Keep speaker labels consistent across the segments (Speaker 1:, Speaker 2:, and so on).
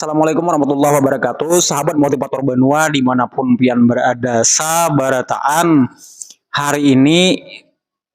Speaker 1: Assalamualaikum warahmatullahi wabarakatuh. Sahabat motivator Benua dimanapun pian berada, sabarataan. Hari ini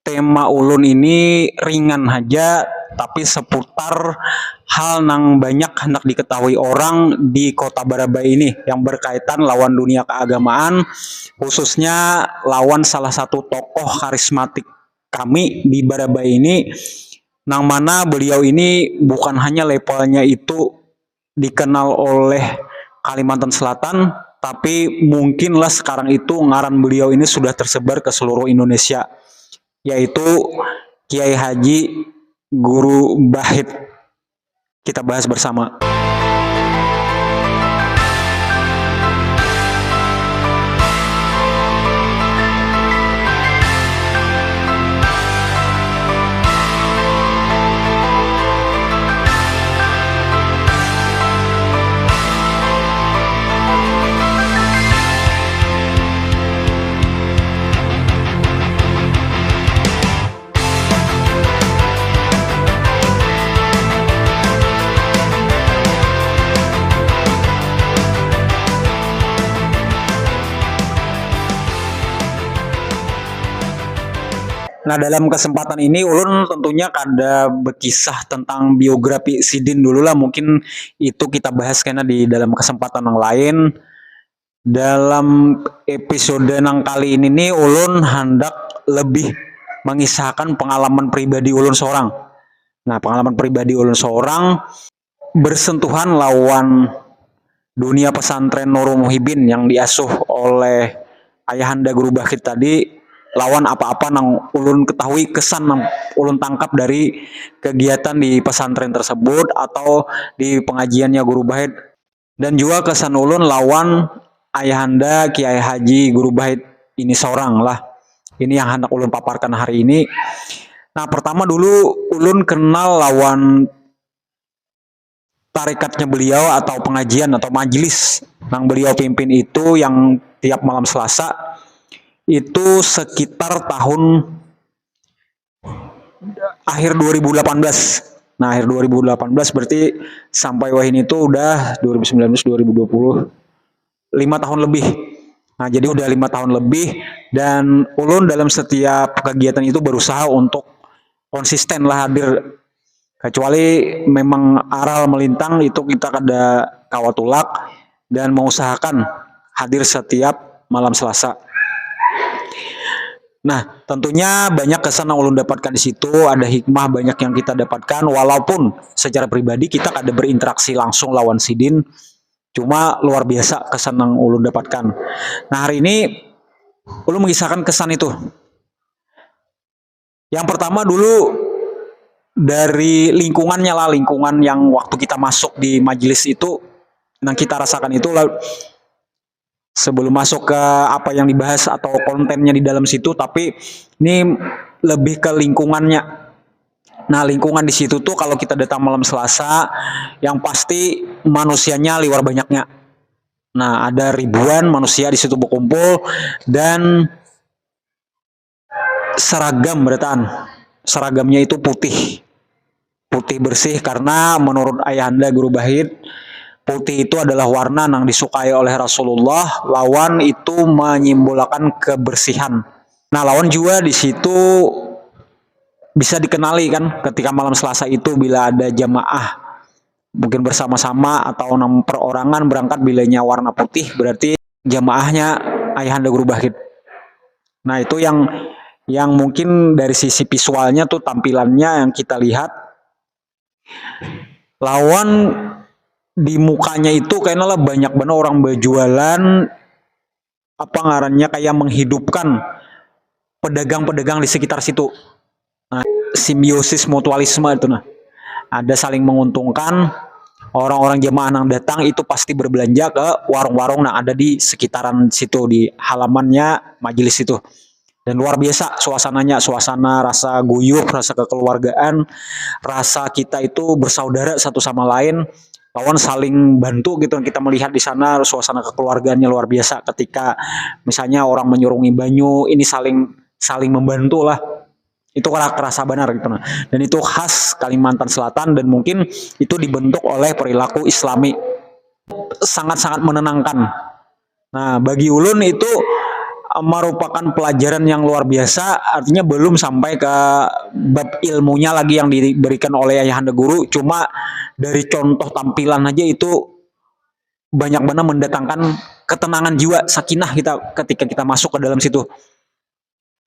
Speaker 1: tema ulun ini ringan aja, tapi seputar hal yang banyak hendak diketahui orang di kota Barabai ini yang berkaitan lawan dunia keagamaan, khususnya lawan salah satu tokoh karismatik kami di Barabai ini, yang mana beliau ini bukan hanya levelnya itu dikenal oleh Kalimantan Selatan, tapi mungkinlah sekarang itu ngaran beliau ini sudah tersebar ke seluruh Indonesia, yaitu Kiai Haji Guru Bahit. Kita bahas bersama. Nah, dalam kesempatan ini ulun tentunya kada berkisah tentang biografi Sidin dulu lah, mungkin itu kita bahas karena di dalam kesempatan yang lain. Dalam episode yang kali ini nih ulun hendak lebih mengisahkan pengalaman pribadi ulun seorang. Nah, pengalaman pribadi ulun seorang bersentuhan lawan dunia pesantren Nurul Muhibin yang diasuh oleh ayahanda Guru Bahit tadi, lawan apa-apa nang ulun ketahui, kesan nang ulun tangkap dari kegiatan di pesantren tersebut atau di pengajiannya Guru Bahit, dan juga kesan ulun lawan ayahanda Kiai Haji Guru Bahit ini seorang lah. Ini yang hendak ulun paparkan hari ini. Nah, pertama dulu ulun kenal lawan tarikatnya beliau atau pengajian atau majelis yang beliau pimpin itu yang tiap malam Selasa itu sekitar tahun akhir 2018. Nah, akhir 2018 berarti sampai wahini itu udah 2019 2020 5 tahun lebih. Nah, jadi udah 5 tahun lebih, dan ulun dalam setiap kegiatan itu berusaha untuk konsisten lah hadir, kecuali memang aral melintang itu kita kada kawatulak dan mengusahakan hadir setiap malam Selasa. Nah, tentunya banyak kesan yang ulun dapatkan di situ, ada hikmah banyak yang kita dapatkan, walaupun secara pribadi kita kada berinteraksi langsung lawan Sidin, cuma luar biasa kesan yang ulun dapatkan. Nah, hari ini ulun mengisahkan kesan itu. Yang pertama dulu dari lingkungannya lah, lingkungan yang waktu kita masuk di majelis itu, yang kita rasakan itu lah. Sebelum masuk ke apa yang dibahas atau kontennya di dalam situ, tapi ini lebih ke lingkungannya. Nah, lingkungan di situ tuh kalau kita datang malam Selasa, yang pasti manusianya liwar banyaknya. Nah, ada ribuan manusia di situ berkumpul dan seragam berataan. Seragamnya itu putih. Putih bersih karena menurut ayahanda Guru Bahit, putih itu adalah warna yang disukai oleh Rasulullah, lawan itu menyimbolkan kebersihan. Nah, lawan juga di situ bisa dikenali kan ketika malam Selasa itu bila ada jamaah mungkin bersama-sama atau 6 perorangan berangkat bilanya warna putih, berarti jamaahnya ayahanda Guru Bahit. Nah, itu yang mungkin dari sisi visualnya tuh tampilannya yang kita lihat, lawan di mukanya itu kayaknya lah banyak banget orang berjualan, apa ngarannya, kayak menghidupkan pedagang-pedagang di sekitar situ. Nah, simbiosis mutualisme itu, nah ada saling menguntungkan. Orang-orang jemaah yang datang itu pasti berbelanja ke warung-warung yang ada di sekitaran situ, di halamannya majelis itu. Dan luar biasa suasananya, suasana rasa guyup, rasa kekeluargaan, rasa kita itu bersaudara satu sama lain, lawan saling bantu gitu. Kita melihat di sana suasana kekeluargaannya luar biasa ketika misalnya orang menyurungi banyu, ini saling membantu lah. Itu kerasa benar gitu. Dan itu khas Kalimantan Selatan, dan mungkin itu dibentuk oleh perilaku Islami. sangat-sangat menenangkan. Nah, bagi ulun itu merupakan pelajaran yang luar biasa, artinya belum sampai ke bab ilmunya lagi yang diberikan oleh ayahanda guru, cuma dari contoh tampilan aja itu banyak benar mendatangkan ketenangan jiwa, sakinah kita ketika kita masuk ke dalam situ.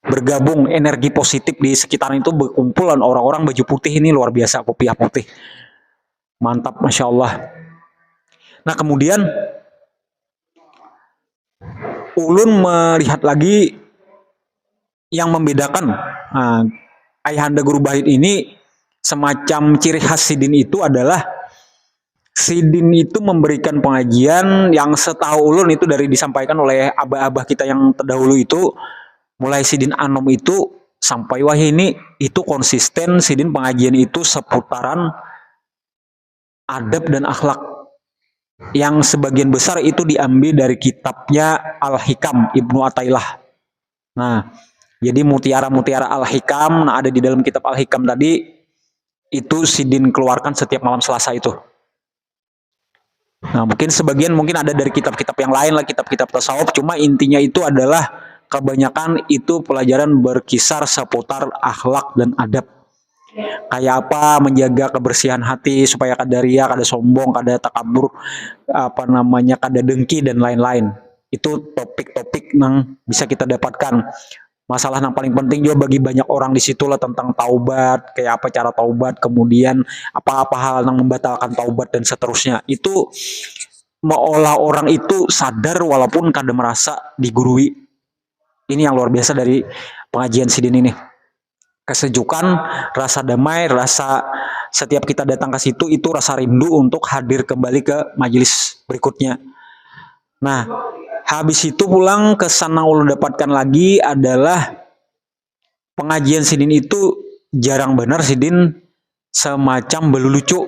Speaker 1: Bergabung energi positif di sekitaran itu, berkumpulan orang-orang baju putih ini luar biasa, kopiah putih. Mantap, Masya Allah. Nah, kemudian ulun melihat lagi yang membedakan ayahanda guru Bahit ini, semacam ciri khas Sidin itu adalah Sidin itu memberikan pengajian yang setahu ulun itu dari disampaikan oleh abah-abah kita yang terdahulu itu, mulai Sidin Anom itu sampai wahai ini, itu konsisten Sidin pengajian itu seputaran adab dan akhlak, yang sebagian besar itu diambil dari kitabnya Al-Hikam Ibnu Athaillah. Nah, jadi mutiara-mutiara Al-Hikam, nah ada di dalam kitab Al-Hikam tadi, itu Sidin keluarkan setiap malam Selasa itu. Nah, mungkin sebagian mungkin ada dari kitab-kitab yang lain lah, kitab-kitab tasawuf, cuma intinya itu adalah kebanyakan itu pelajaran berkisar seputar akhlak dan adab. Kayak apa menjaga kebersihan hati supaya kada ria, kada sombong, kada takabur, apa namanya, kada dengki dan lain-lain. Itu topik-topik yang bisa kita dapatkan. Masalah yang paling penting juga bagi banyak orang di situ lah tentang taubat, kayak apa cara taubat, kemudian apa-apa hal yang membatalkan taubat dan seterusnya. Itu meolah orang itu sadar walaupun kada merasa digurui. Ini yang luar biasa dari pengajian Sidin ini. Kesejukan, rasa damai, rasa setiap kita datang ke situ itu rasa rindu untuk hadir kembali ke majelis berikutnya. Nah, habis itu pulang kesan yang ulun dapatkan lagi adalah pengajian Sidin itu jarang benar Sidin semacam berlucu,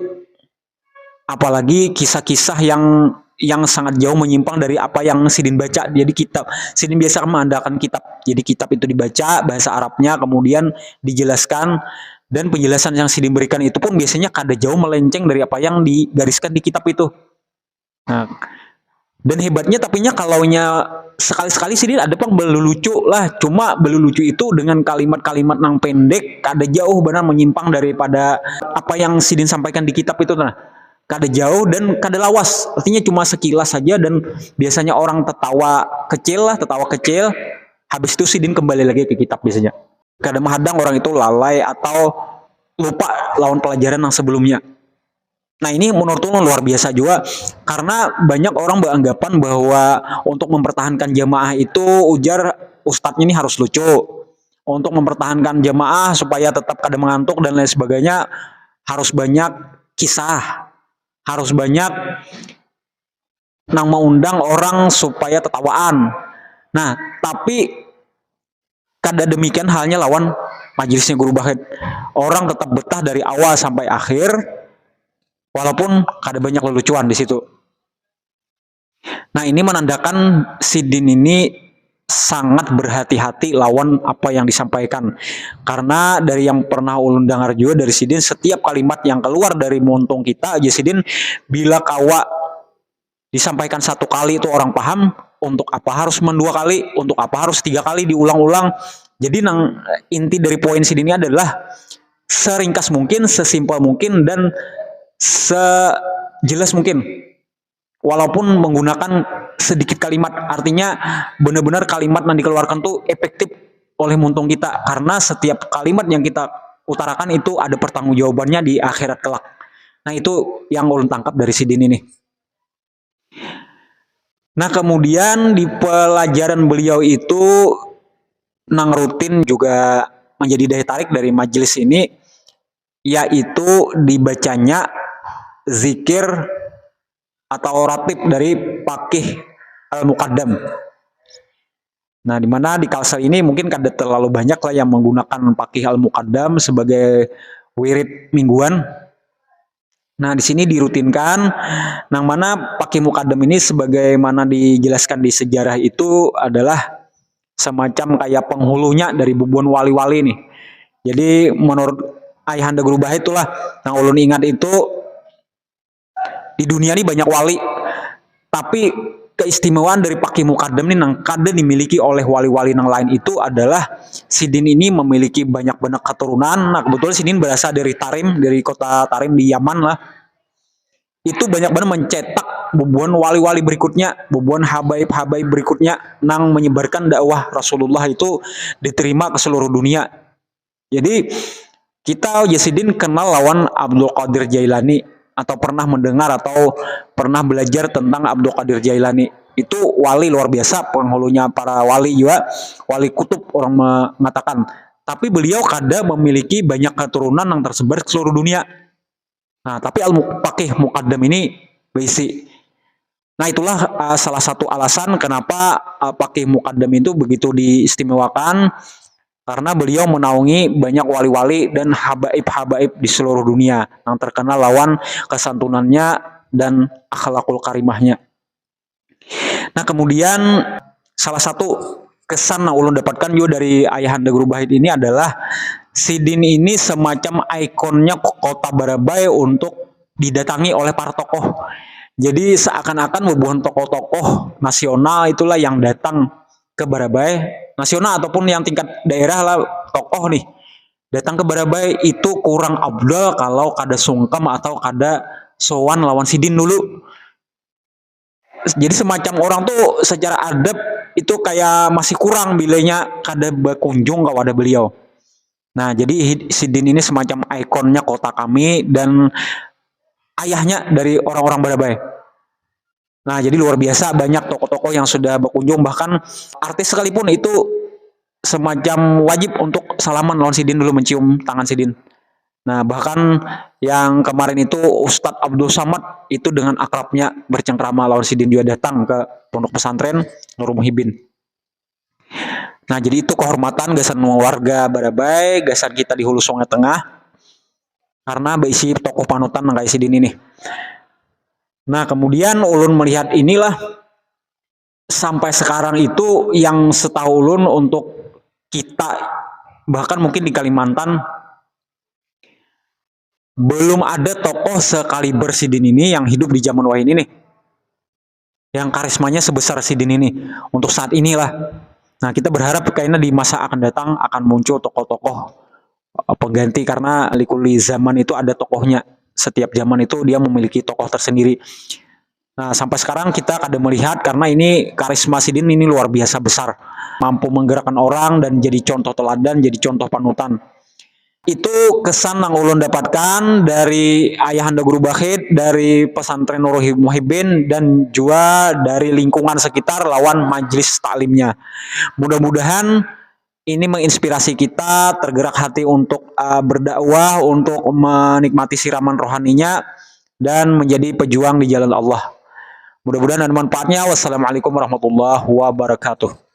Speaker 1: apalagi kisah-kisah yang sangat jauh menyimpang dari apa yang Sidin baca. Jadi kitab Sidin biasa mengandalkan kitab, jadi kitab itu dibaca bahasa Arabnya, kemudian dijelaskan, dan penjelasan yang Sidin berikan itu pun biasanya kada jauh melenceng dari apa yang digariskan di kitab itu. Nah, dan hebatnya tapinya kalaunya sekali-sekali Sidin ada pang berlucu lah, cuma berlucu itu dengan kalimat-kalimat nang pendek, kada jauh benar menyimpang daripada apa yang Sidin sampaikan di kitab itu. Nah, kada jauh dan kada lawas, artinya cuma sekilas saja, dan biasanya orang tertawa kecil, habis itu Sidin kembali lagi ke kitab biasanya. Kada menghadang orang itu lalai atau lupa lawan pelajaran yang sebelumnya. Nah, ini menurut ulun luar biasa juga, karena banyak orang beranggapan bahwa untuk mempertahankan jamaah itu ujar ustadznya ini harus lucu, untuk mempertahankan jamaah supaya tetap kada mengantuk dan lain sebagainya harus banyak kisah, harus banyak nang mengundang orang supaya tertawaan. Nah, tapi kada demikian halnya lawan majelisnya Guru Bahit. Orang tetap betah dari awal sampai akhir, walaupun kada banyak lelucuan di situ. Nah, ini menandakan Sidin ini sangat berhati-hati lawan apa yang disampaikan. Karena dari yang pernah ulun dengar juga dari Sidin, setiap kalimat yang keluar dari montong kita aja Sidin, bila kawa disampaikan satu kali itu orang paham, untuk apa harus mendua kali, untuk apa harus 3 kali diulang-ulang. Jadi nang inti dari poin Sidin ini adalah seringkas mungkin, sesimpel mungkin, dan sejelas mungkin. Walaupun menggunakan sedikit kalimat, artinya benar-benar kalimat yang dikeluarkan tuh efektif oleh montong kita, karena setiap kalimat yang kita utarakan itu ada pertanggungjawabannya di akhirat kelak. Nah, itu yang ulun tangkap dari Sidin ini. Nah, kemudian di pelajaran beliau itu nang rutin juga menjadi daya tarik dari majelis ini, yaitu dibacanya zikir atau ratib dari Faqih Al-Muqaddam. Nah, dimana di Kalsel ini mungkin kada terlalu banyak lah yang menggunakan Faqih Al-Muqaddam sebagai wirid mingguan. Nah, di sini dirutinkan, nang mana Faqih Muqaddam ini sebagaimana dijelaskan di sejarah itu adalah semacam kayak penghulunya dari bubuan wali-wali nih. Jadi menurut ayahanda Guru Bahit itulah, yang ulun ingat itu, di dunia ini banyak wali, Tapi keistimewaan dari Pakih Mukaddam ini nang kada dimiliki oleh wali-wali yang lain itu adalah Sidin ini memiliki banyak banget keturunan. Nah kebetulan Sidin berasal dari Tarim, dari kota Tarim di Yaman lah. Itu banyak banget mencetak bubuhan wali-wali berikutnya, bubuhan habaib-habaib berikutnya nang menyebarkan dakwah Rasulullah itu diterima ke seluruh dunia. Jadi kita Yasidin kenal lawan Abdul Qadir Jailani atau pernah mendengar atau pernah belajar tentang Abdul Qadir Jailani. Itu wali luar biasa, penghulunya para wali juga, wali kutub orang mengatakan. Tapi beliau kada memiliki banyak keturunan yang tersebar ke seluruh dunia. Nah, tapi Al-Pakih Mukaddam ini basic. Nah, itulah salah satu alasan kenapa Pakih Mukaddam itu begitu diistimewakan, karena beliau menaungi banyak wali-wali dan habaib-habaib di seluruh dunia yang terkenal lawan kesantunannya dan akhlakul karimahnya. Nah, kemudian salah satu kesan yang ulun dapatkan juga dari Ayahanda Guru Bahid ini adalah Sidin ini semacam ikonnya kota Barabai untuk didatangi oleh para tokoh. Jadi seakan-akan hubungan tokoh-tokoh nasional itulah yang datang ke Barabai, nasional ataupun yang tingkat daerah lah, tokoh nih datang ke Barabai itu kurang abdal kalau kada sungkem atau kada sowan lawan Sidin dulu. Jadi semacam orang tuh secara adab itu kayak masih kurang bilanya kada berkunjung kepada beliau. Nah, jadi Sidin ini semacam ikonnya kota kami dan ayahnya dari orang-orang Barabai. Nah, jadi luar biasa banyak tokoh-tokoh yang sudah berkunjung, bahkan artis sekalipun itu semacam wajib untuk salaman lawan Sidin dulu, mencium tangan Sidin. Nah, bahkan yang kemarin itu Ustadz Abdul Samad itu dengan akrabnya bercengkrama lawan Sidin juga datang ke pondok pesantren Nurul Muhibin. Nah, jadi itu kehormatan gasan warga Barabai, gasan kita di Hulu Sungai Tengah, karena berisi tokoh panutan yang kayak Sidin ini. Nah, kemudian ulun melihat inilah sampai sekarang itu yang setahu ulun untuk kita, bahkan mungkin di Kalimantan, belum ada tokoh sekaliber Sidin ini yang hidup di zaman wahid ini, yang karismanya sebesar Sidin ini untuk saat inilah. Nah, kita berharap kayaknya di masa akan datang akan muncul tokoh-tokoh pengganti, karena likuli zaman itu ada tokohnya. Setiap zaman itu dia memiliki tokoh tersendiri. Nah, sampai sekarang kita kada melihat, karena ini karisma Sidin ini luar biasa besar. Mampu menggerakkan orang dan jadi contoh teladan, jadi contoh panutan. Itu kesan yang ulun dapatkan dari Ayahanda Guru Bahid, dari pesantren Nurul Muhibin, dan juga dari lingkungan sekitar lawan majelis taklimnya. Mudah-mudahan ini menginspirasi kita tergerak hati untuk berdakwah, untuk menikmati siraman rohaninya, dan menjadi pejuang di jalan Allah. Mudah-mudahan ada manfaatnya. Wassalamualaikum warahmatullahi wabarakatuh.